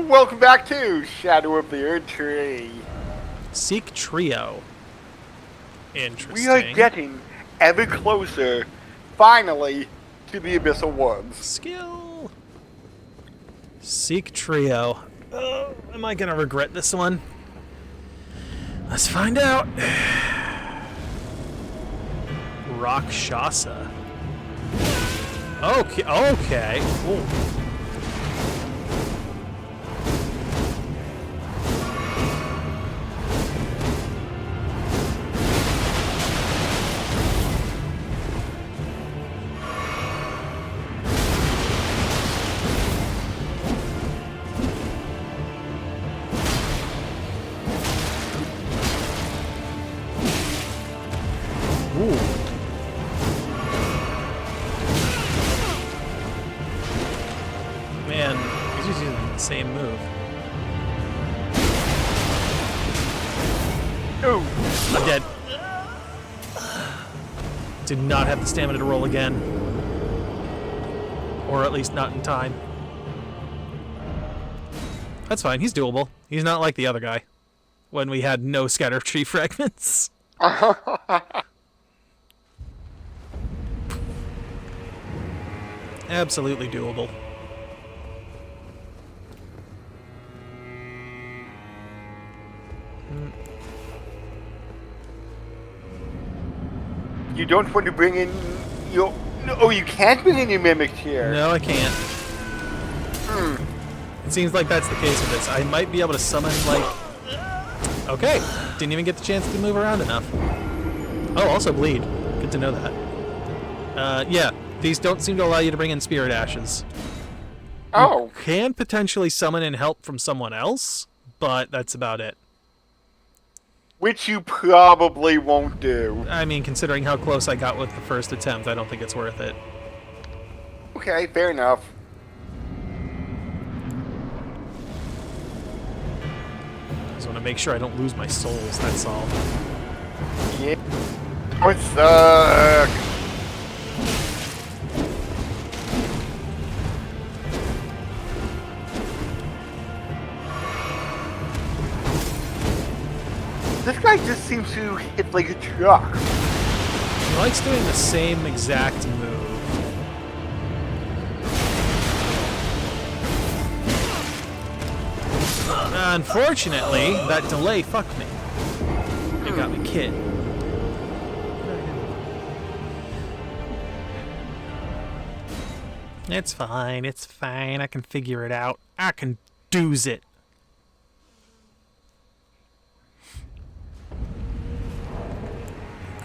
Welcome back to Shadow of the Erdtree. Seek Trio. Interesting. We are getting ever closer, finally, to the Abyssal Woods. Skill. Seek Trio. Oh, am I gonna regret this one? Let's find out. Rakshasa. Okay. Ooh. Man, he's just using the same move. Ooh. I'm dead. Did not have the stamina to roll again. Or at least not in time. That's fine, he's doable. He's not like the other guy. When we had no scatter tree fragments. Absolutely doable. You don't want to bring in your... No, oh, you can't bring in your mimics here. No, I can't. It seems like that's the case with this. I might be able to summon, like... Okay. Didn't even get the chance to move around enough. Oh, also bleed. Good to know that. Yeah. These don't seem to allow you to bring in spirit ashes. Oh. You can potentially summon in help from someone else, but that's about it. Which you probably won't do. I mean, considering how close I got with the first attempt, I don't think it's worth it. Okay, fair enough. I just want to make sure I don't lose my souls, that's all. Yeah. Oh, it sucks. This guy just seems to hit like a truck. He likes doing the same exact move. Unfortunately, that delay fucked me. It got me kid. It's fine, it's fine. I can figure it out. I can do's it.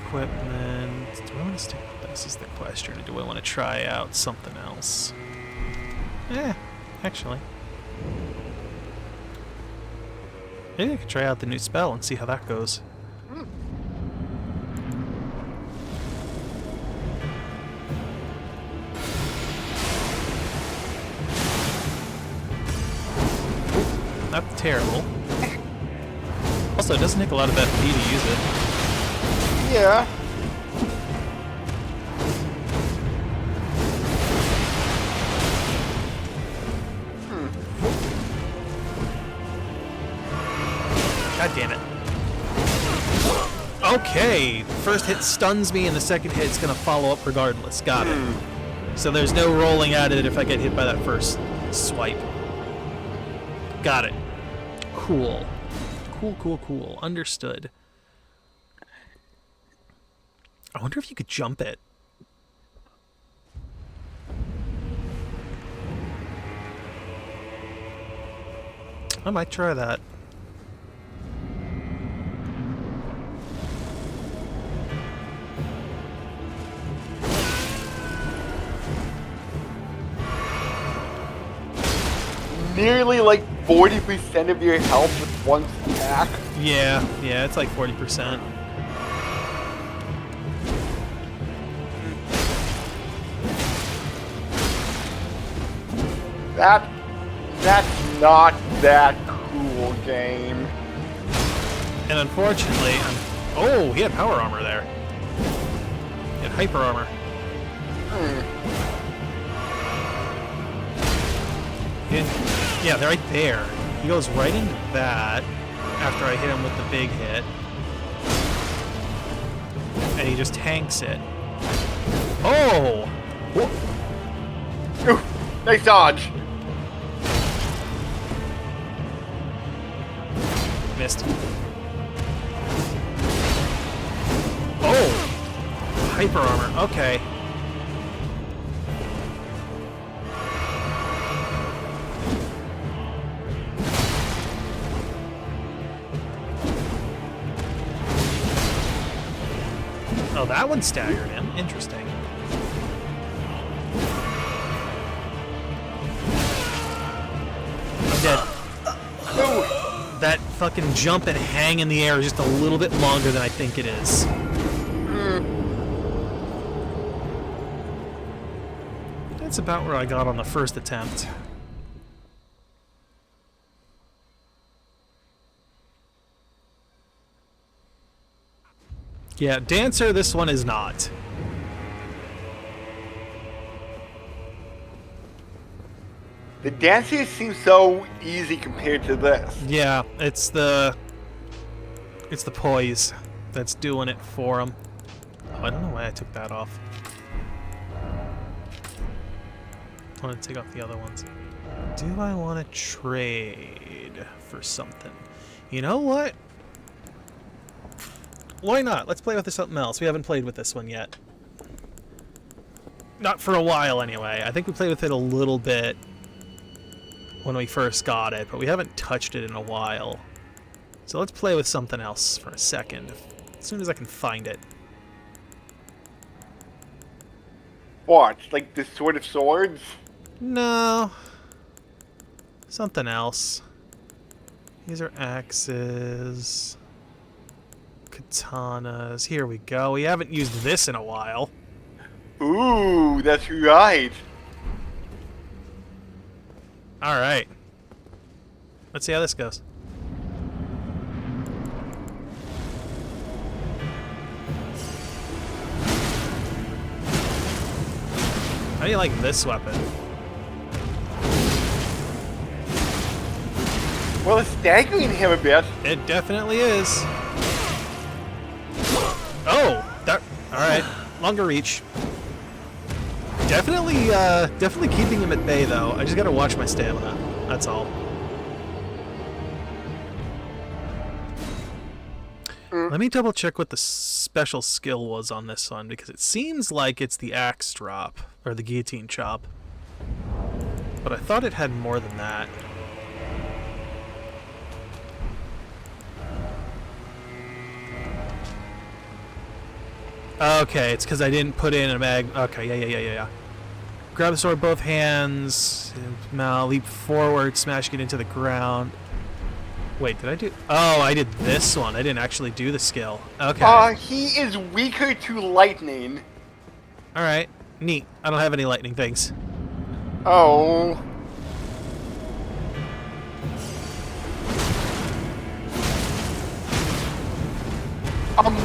Equipment. Do I want to stick with this is the question, or do I want to try out something else? Actually. Maybe I could try out the new spell and see how that goes. Not terrible. Also, it doesn't take a lot of FP to use it. Yeah. God damn it. Okay, the first hit stuns me and the second hit's gonna follow up regardless. Got it. So there's no rolling at it if I get hit by that first swipe. Got it. Cool. Cool. Understood. I wonder if you could jump it. I might try that. Nearly like 40% of your health with one attack. Yeah, it's like 40%. That's not that cool, game. And unfortunately, oh, he had power armor there. He had hyper armor. He Yeah, they're right there. He goes right into that after I hit him with the big hit. And he just tanks it. Oh! Ooh, nice dodge. Missed. Oh! Hyper armor. Okay. Oh, that one staggered him. Interesting. I'm dead. Ooh. That fucking jump and hang in the air is just a little bit longer than I think it is. That's about where I got on the first attempt. Yeah, Dancer, this one is not. The dances seem so easy compared to this. Yeah, it's the poise that's doing it for him. Oh, I don't know why I took that off. I want to take off the other ones. Do I want to trade for something? You know what? Why not? Let's play with something else. We haven't played with this one yet. Not for a while, anyway. I think we played with it a little bit when we first got it, but we haven't touched it in a while. So let's play with something else for a second, as soon as I can find it. What? Like the Sword of Swords? No. Something else. These are axes. Katanas. Here we go. We haven't used this in a while. Ooh, that's right. Alright. Let's see how this goes. How do you like this weapon? Well, it's staggering him a bit. It definitely is. Oh! That. Alright. Longer reach. Definitely keeping him at bay, though. I just gotta watch my stamina. That's all. Let me double check what the special skill was on this one, because it seems like it's the axe drop, or the guillotine chop. But I thought it had more than that. Okay, it's because I didn't put in a mag. Okay, yeah. Grab the sword with both hands. Now leap forward, smashing it into the ground. Wait, did I do? Oh, I did this one. I didn't actually do the skill. Okay. He is weaker to lightning. All right. Neat. I don't have any lightning things. Oh.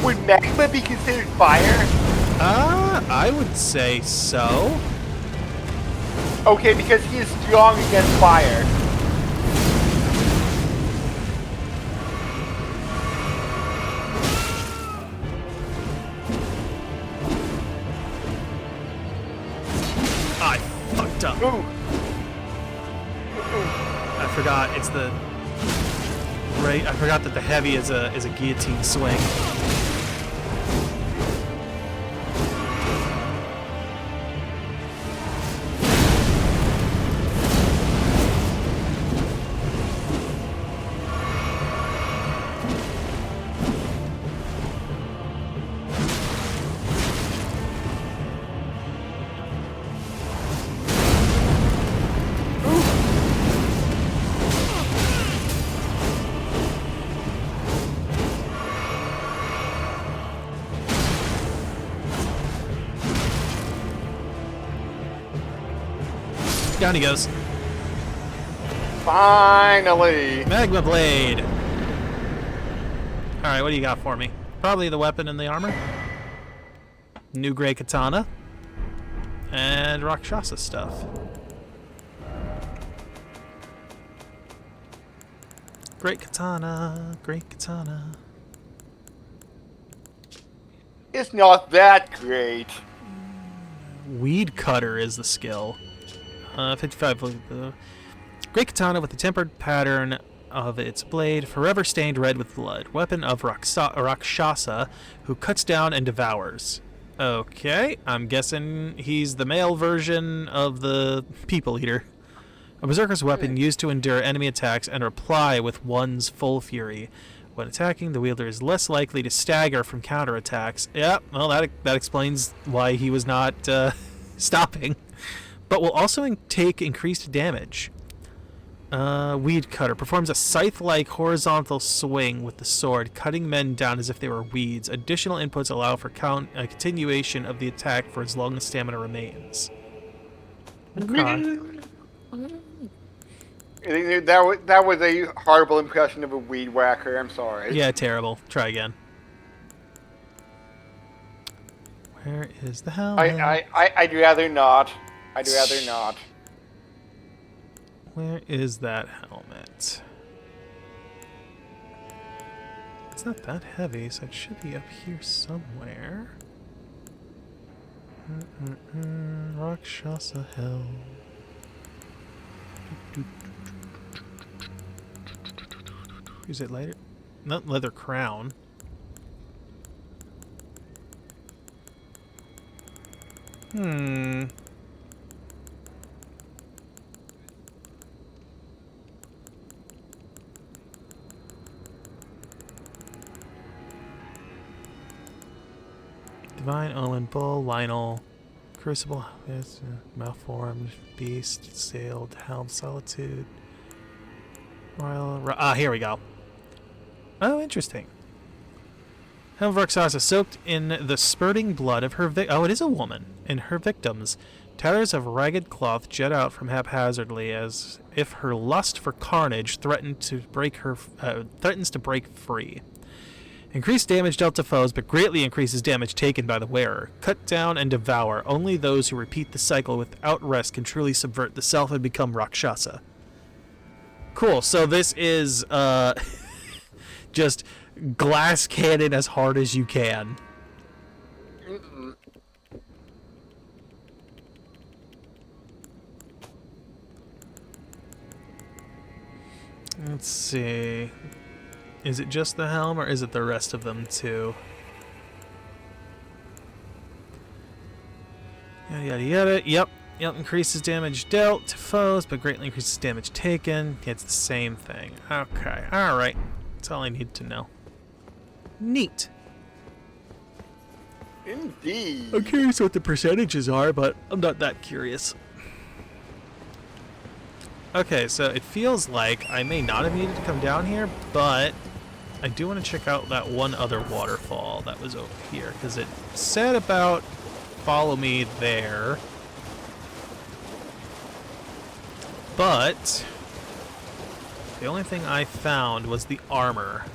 Would magma be considered fire? I would say so. Okay, because he is strong against fire. I fucked up. Ooh. I forgot. It's the right. I forgot that the heavy is a guillotine swing. Down he goes. Finally. Magma Blade. Alright, what do you got for me? Probably the weapon and the armor. New Gray Katana. And Rakshasa stuff. Great katana, great katana. It's not that great. Weed cutter is the skill. 55. Great katana with the tempered pattern of its blade, forever stained red with blood. Weapon of Rakshasa, who cuts down and devours. Okay, I'm guessing he's the male version of the people eater. A berserker's weapon used to endure enemy attacks and reply with one's full fury. When attacking, the wielder is less likely to stagger from counterattacks. Yeah, well, that explains why he was not stopping. But will also take increased damage. Weed cutter performs a scythe-like horizontal swing with the sword, cutting men down as if they were weeds. Additional inputs allow for continuation of the attack for as long as stamina remains. Okay. That was a horrible impression of a weed whacker. I'm sorry. Yeah, terrible. Try again. Where is the helmet? I'd rather not. I'd rather not. Where is that helmet? It's not that heavy, so it should be up here somewhere. Rakshasa helm. Is it later? Not leather crown. Divine Omen, Bull, Lionel, Crucible, Malformed, Beast, Sailed, Helm, Solitude. Here we go. Oh, interesting. Helm of Rakshasa soaked in the spurting blood of her oh, it is a woman. And her victims. Tatters of ragged cloth jet out from haphazardly as if her lust for carnage threatens to break free. Increased damage dealt to foes, but greatly increases damage taken by the wearer. Cut down and devour. Only those who repeat the cycle without rest can truly subvert the self and become Rakshasa. Cool, so this is just glass cannon as hard as you can. Let's see. Is it just the helm, or is it the rest of them, too? Yada yada yada. Yep. Increases damage dealt to foes, but greatly increases damage taken. It's the same thing. Okay. Alright. That's all I need to know. Neat. Indeed. I'm curious what the percentages are, but I'm not that curious. Okay, so it feels like I may not have needed to come down here, but I do want to check out that one other waterfall that was over here, because it said about follow me there. But the only thing I found was the armor.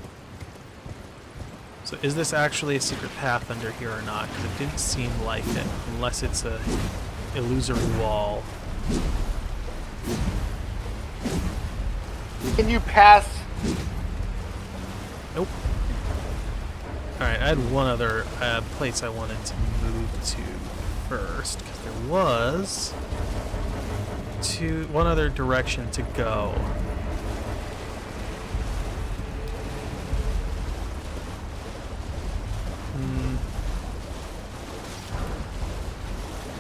So is this actually a secret path under here or not? Because it didn't seem like it, unless it's a illusory wall. Can you pass? Nope. Alright, I had one other place I wanted to move to first, because there was one other direction to go.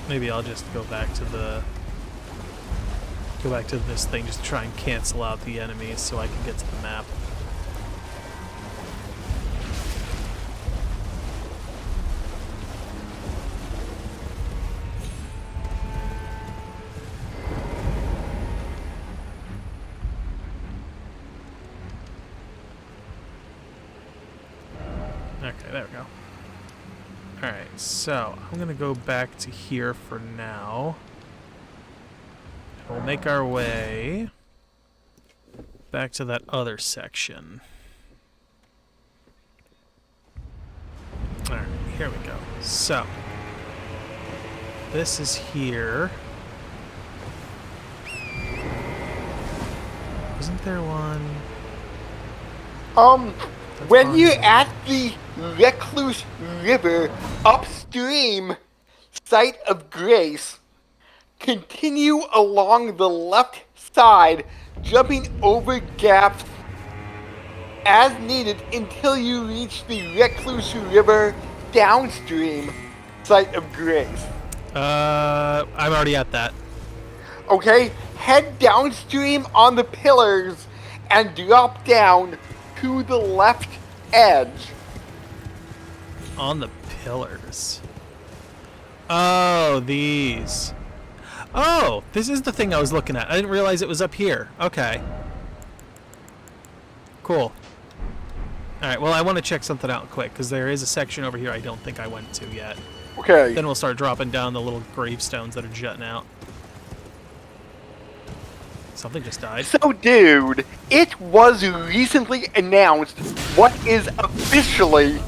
Maybe I'll just go back to this thing just to try and cancel out the enemies so I can get to the map. Okay, there we go. Alright, so I'm going to go back to here for now. We'll make our way back to that other section. Alright, here we go. So, this is here. Wasn't there one? When fine. you're at the Recluse River upstream site of Grace, continue along the left side, jumping over gaps as needed until you reach the Recluse River downstream site of Grace. I'm already at that. Okay, head downstream on the pillars and drop down to the left edge. On the pillars. Oh, these. Oh, this is the thing I was looking at. I didn't realize it was up here. Okay. Cool. Alright, well, I want to check something out quick, because there is a section over here I don't think I went to yet. Okay. Then we'll start dropping down the little gravestones that are jutting out. Something just died. So, dude, it was recently announced what is officially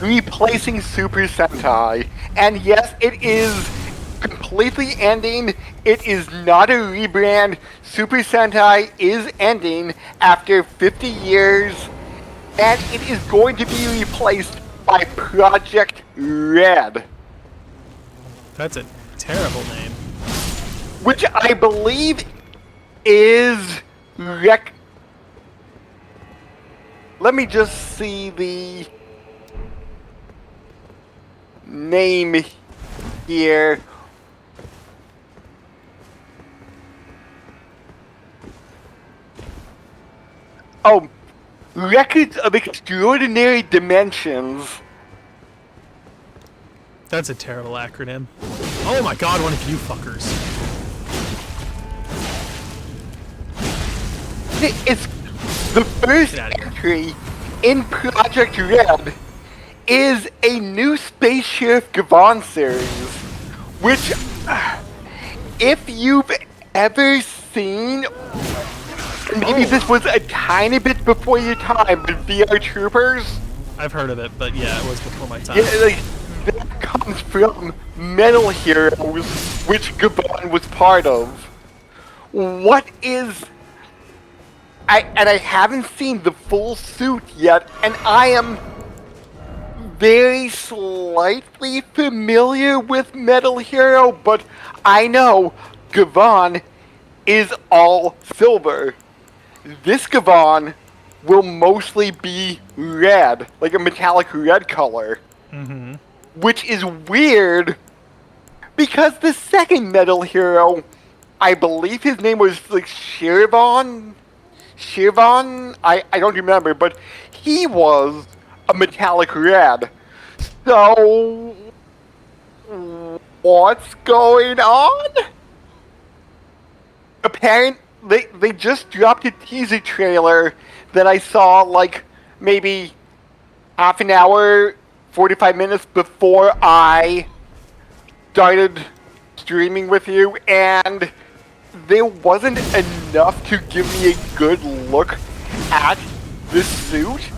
replacing Super Sentai. And yes, it is completely ending. It is not a rebrand. Super Sentai is ending after 50 years. And it is going to be replaced by Project Red. That's a terrible name. Which I believe is Let me just see the name here. Oh, Records of Extraordinary Dimensions. That's a terrible acronym. Oh my god, one of you fuckers. It's the first entry in Project Red is a new Space Sheriff Gavin series, which, if you've ever seen, maybe this was a tiny bit before your time, but VR Troopers. I've heard of it, but yeah, it was before my time. Yeah, like, that comes from Metal Heroes, which Gavin was part of. What is... I haven't seen the full suit yet, and I am very slightly familiar with Metal Hero, but I know Gavin is all silver. This Gavin will mostly be red, like a metallic red color. Mm-hmm. Which is weird, because the second Metal Hero, I believe his name was like Shirvan, I don't remember, but he was a metallic red. So, what's going on? Apparently, they just dropped a teaser trailer that I saw like maybe half an hour, 45 minutes before I started streaming with you, and there wasn't enough to give me a good look at this suit.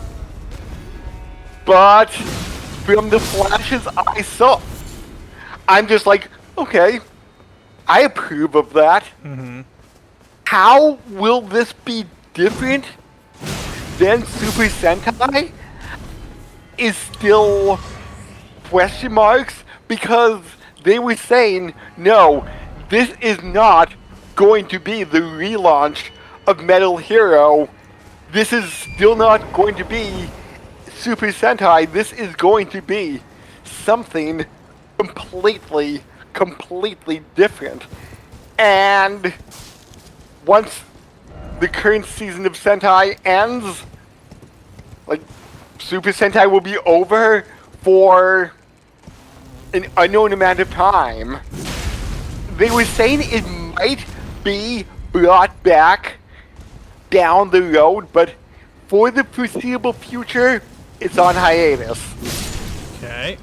But from the flashes I saw, I'm just like, okay, I approve of that. Mm-hmm. How will this be different than Super Sentai? Is still question marks, because they were saying, no, this is not going to be the relaunch of Metal Hero. This is still not going to be Super Sentai. This is going to be something completely different. And once the current season of Sentai ends, like, Super Sentai will be over for an unknown amount of time. They were saying it might be brought back down the road, but for the foreseeable future, it's on hiatus. Okay.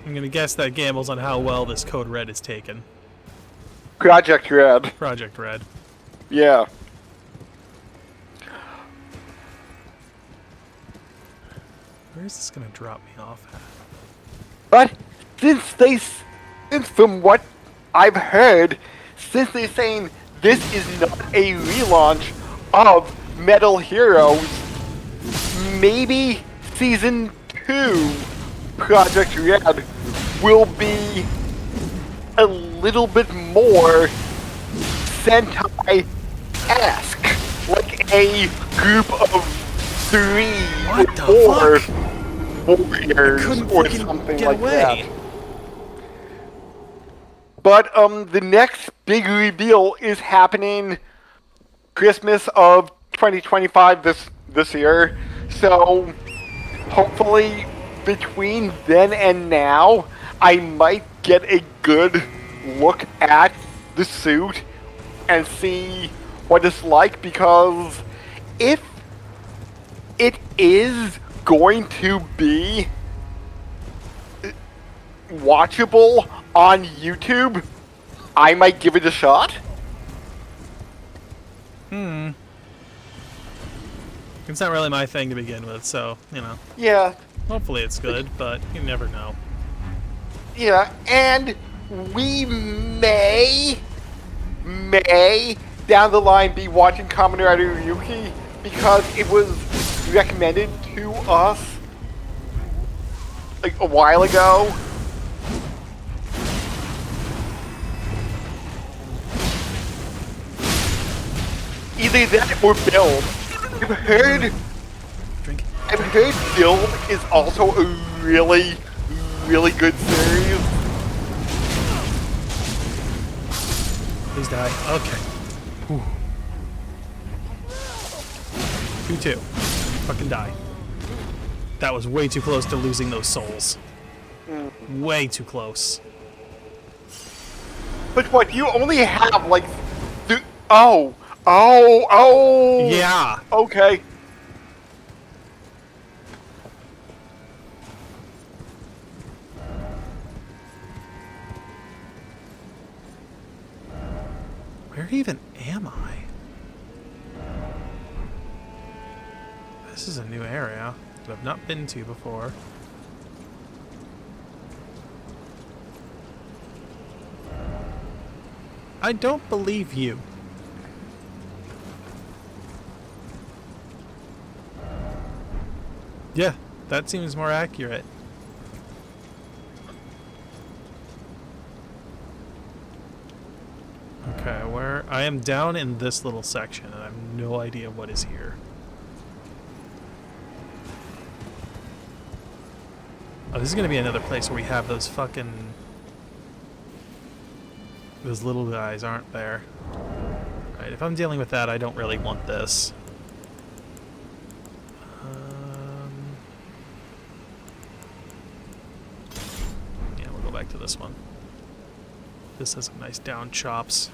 I'm gonna guess that gambles on how well this Code Red is taken. Project Red. Project Red. Yeah. Where is this gonna drop me off at? But since from what I've heard, since they're saying this is not a relaunch of Metal Heroes. Maybe Season 2 Project Red will be a little bit more Sentai-esque, like a group of 3 What or the 4 warriors couldn't or fucking something get like away. that. But the next big reveal is happening Christmas of 2025 this year. So hopefully between then and now, I might get a good look at the suit and see what it's like, because if it is going to be watchable on YouTube, I might give it a shot. It's not really my thing to begin with, so, you know. Yeah, Hopefully it's good, but you never know. yeah, and we may down the line be watching Kamen Rider Ryuki, because it was recommended to us like a while ago. Either that or Build. Drink. I've heard Build is also a really, really good series. Please die. Okay. Whew. 2-2. Fucking die. That was way too close to losing those souls. Way too close. But what, you only have like oh. Yeah. Okay. Where even am I? This is a new area that I've not been to before. I don't believe you. Yeah, that seems more accurate. Okay, where I am down in this little section and I have no idea what is here. Oh, this is gonna be another place where we have those fucking... those little guys, aren't there? Right, if I'm dealing with that, I don't really want this. Yeah, we'll go back to this one. This has some nice down chops.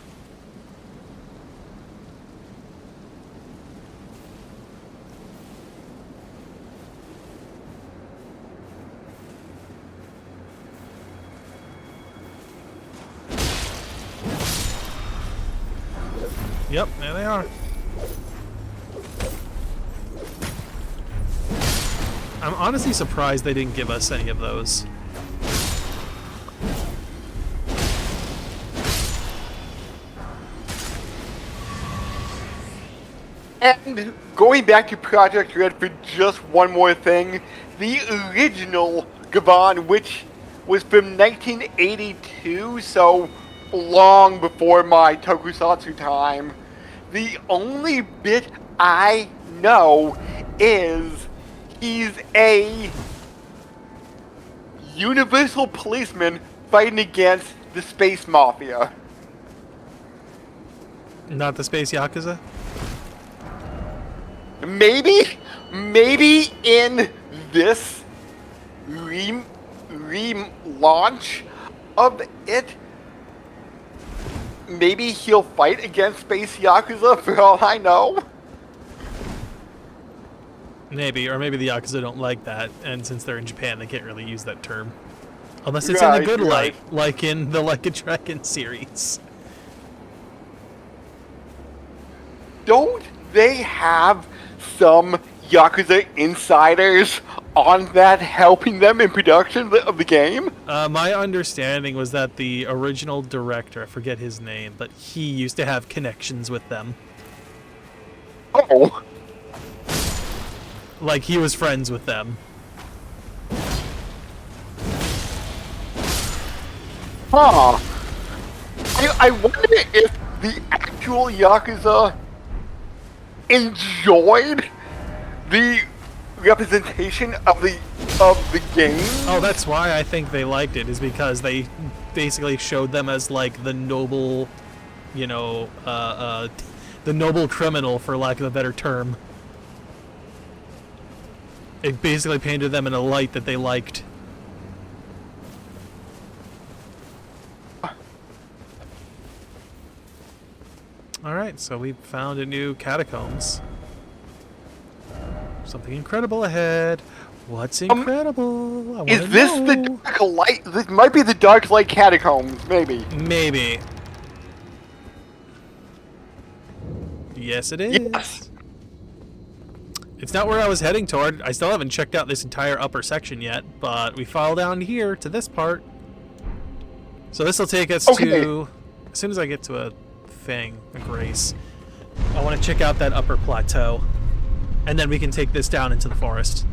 Yep, there they are. I'm honestly surprised they didn't give us any of those. And going back to Project Red for just one more thing, the original Gavin, which was from 1982, so long before my tokusatsu time, the only bit I know is he's a universal policeman fighting against the space mafia. Not the Space Yakuza? Maybe in this relaunch of it, maybe he'll fight against Space Yakuza, for all I know. Maybe, or maybe the Yakuza don't like that, and since they're in Japan, they can't really use that term. Unless it's in the good light, like in the Like a Dragon series. Don't they have some Yakuza insiders on that helping them in production of the game? My understanding was that the original director, I forget his name, but he used to have connections with them. Oh. Like, he was friends with them. Huh. I wonder if the actual Yakuza enjoyed the representation of the game. Oh, that's why I think they liked it, is because they basically showed them as, like, the noble, you know, the noble criminal, for lack of a better term. It basically painted them in a light that they liked. Alright, so we found a new catacombs. Something incredible ahead. What's incredible? I wanna Is this know. the Dark Light? This might be the Dark Light Catacombs, maybe. Maybe. Yes, it is. Yes. It's not where I was heading toward. I still haven't checked out this entire upper section yet, but we fall down here to this part. So this will take us to... As soon as I get to a thing, a grace, I want to check out that upper plateau. And then we can take this down into the forest.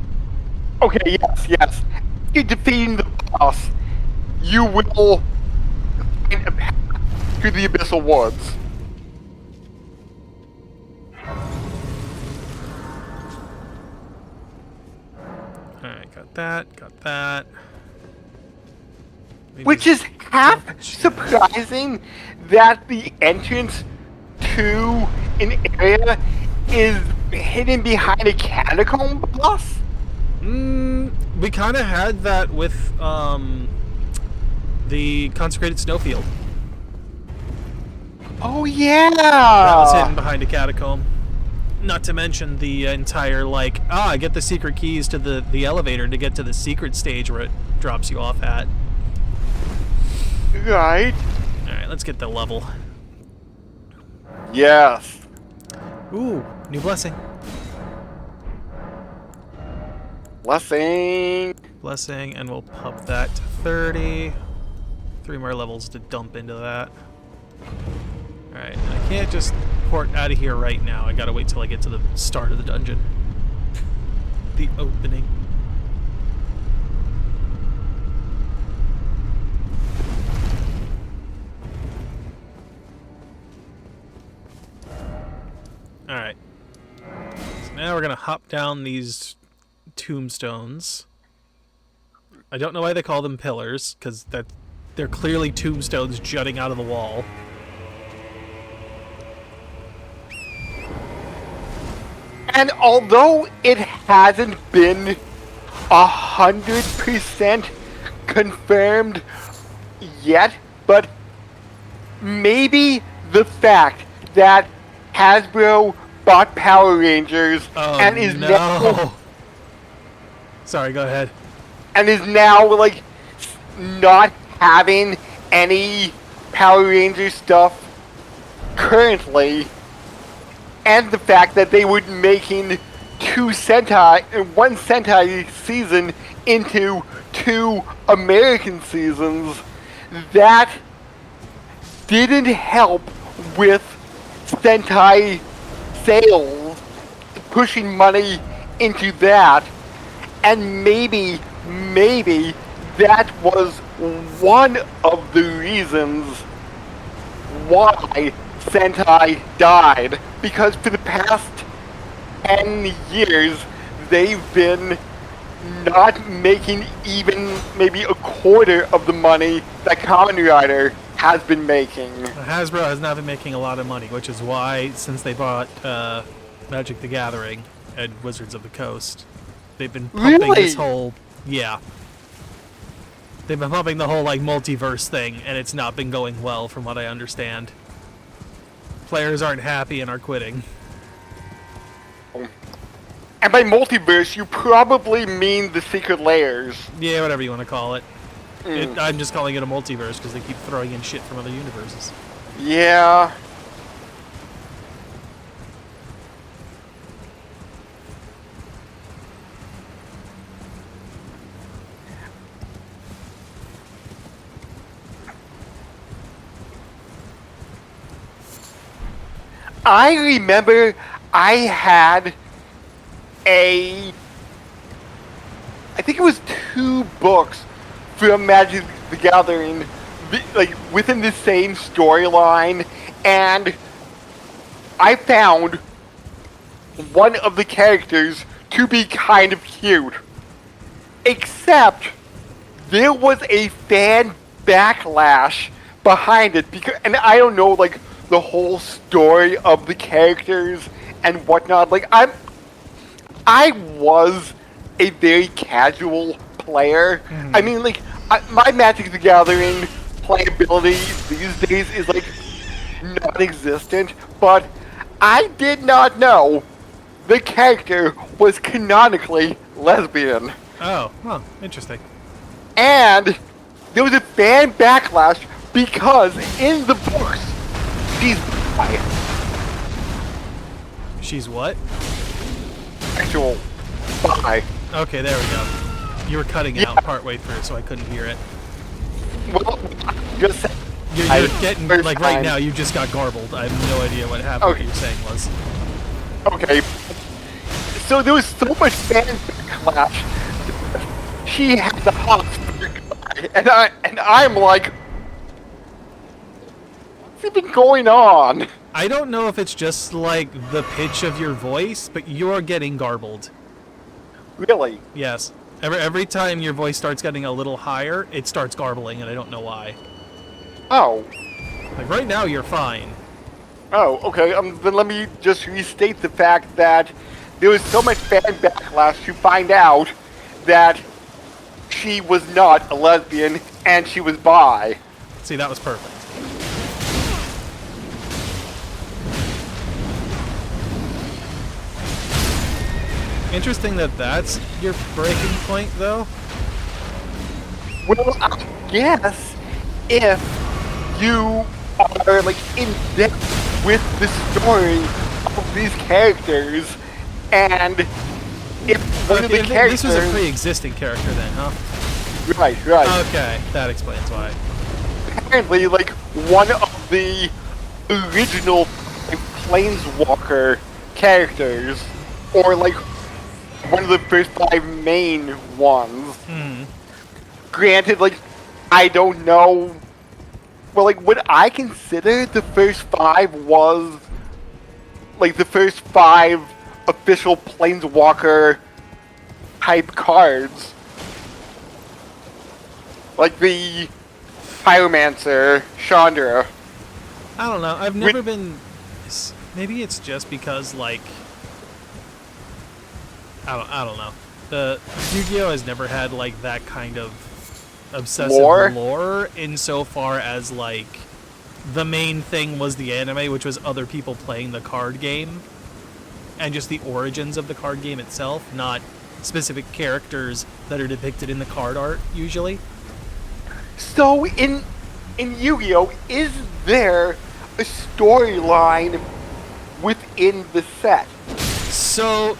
Okay, yes. After defeating the boss, you will find a path to the Abyssal Woods. Alright, got that. Maybe Which is half surprising that the entrance to an area is hidden behind a catacomb boss. We kind of had that with the consecrated snowfield. Oh yeah, That was hidden behind a catacomb. Not to mention the entire, like, I get the secret keys to the elevator to get to the secret stage where it drops you off at. Right. Alright, let's get the level. Yes. Ooh, new blessing. Blessing. And we'll pop that to 30. 3 more levels to dump into that. Alright, I can't just port out of here right now. I gotta wait till I get to the start of the dungeon. The opening. Alright. So now we're gonna hop down these tombstones. I don't know why they call them pillars, because they're clearly tombstones jutting out of the wall. And although it hasn't been 100% confirmed yet, but maybe the fact that Hasbro bought Power Rangers and is now Sorry, go ahead. and is now like not having any Power Ranger stuff currently, and the fact that they were making one Sentai season into 2 American seasons, that didn't help with Sentai sales, pushing money into that, and maybe that was one of the reasons why Sentai died, because for the past 10 years they've been not making even maybe a quarter of the money that Kamen Rider has been making. Hasbro has not been making a lot of money, which is why, since they bought Magic the Gathering and Wizards of the Coast, they've been pumping this whole... Yeah. They've been pumping the whole, like, multiverse thing, and it's not been going well, from what I understand. Players aren't happy and are quitting. And by multiverse, you probably mean the secret layers. Yeah, whatever you want to call it. I'm just calling it a multiverse because they keep throwing in shit from other universes. Yeah. I remember I had a, I think it was 2 books from Magic the Gathering, like within the same storyline, and I found one of the characters to be kind of cute. Except there was a fan backlash behind it because, and I don't know like the whole story of the characters and whatnot. Like I was a very casual player. I mean, like my Magic the Gathering playability these days is like non-existent, but I did not know the character was canonically lesbian. Oh, huh, interesting. And there was a fan backlash because in the books, she's She's what? bisexual. Bi. Okay, there we go. You were cutting out partway through, so I couldn't hear it. Well, just You're getting, first like, right time. now, you just got garbled. I have no idea what happened, what Okay. you were saying was. Okay. So there was so much fan backlash. She had the hots for the guy, and I'm like, what's even going on? I don't know if it's just, like, the pitch of your voice, but you're getting garbled. Really? Yes. Every time your voice starts getting a little higher, it starts garbling, and I don't know why. Oh. Like, right now, you're fine. Oh, okay. Then let me just restate the fact that there was so much fan backlash to find out that she was not a lesbian and she was bi. See, that was perfect. Interesting that that's your breaking point, though. Well, I guess if you are like in depth with the story of these characters, and if one of the characters, This was a pre-existing character then, huh? right, Okay, that explains why. apparently like one of the original Planeswalker characters, or like one of the first 5 main ones. Granted, like, I don't know. Well, like, what I consider the first 5 was like the first 5 official Planeswalker type cards. Like the Pyromancer, Chandra. I don't know. I've never been... Maybe it's just because, like... I don't know. The Yu-Gi-Oh! Has never had, like, that kind of obsessive lore insofar as, like, the main thing was the anime, which was other people playing the card game, and just the origins of the card game itself, not specific characters that are depicted in the card art, usually. So, in Yu-Gi-Oh! Is there a storyline within the set? So,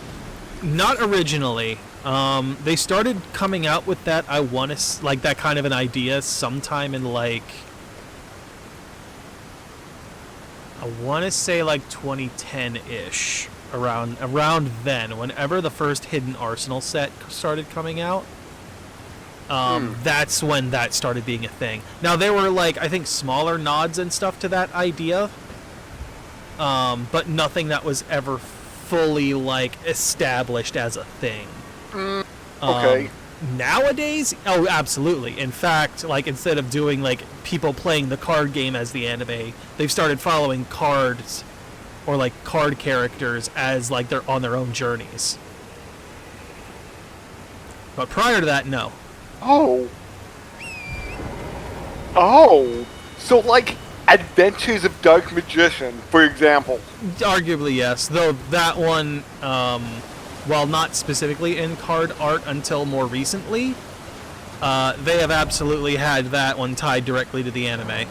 not originally. They started coming out with that, I want to, like, that kind of an idea sometime in, like, I want to say, like, 2010-ish. Around then, whenever the first Hidden Arsenal set started coming out. That's when that started being a thing. Now, there were, like, I think smaller nods and stuff to that idea. But nothing that was ever fully, like, established as a thing. Okay. Nowadays, oh, absolutely. In fact, like, instead of doing, like, people playing the card game as the anime, they've started following cards or, like, card characters as, like, they're on their own journeys. But prior to that, no. Oh. Oh. So, like, Adventures of Dark Magician, for example. Arguably, yes. Though that one, while not specifically in card art until more recently, they have absolutely had that one tied directly to the anime.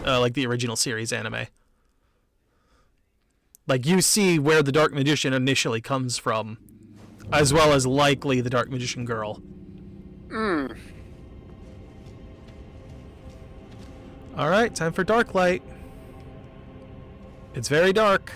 Like the original series anime. Like, you see where the Dark Magician initially comes from, as well as likely the Dark Magician girl. Alright, time for Dark Light. It's very dark.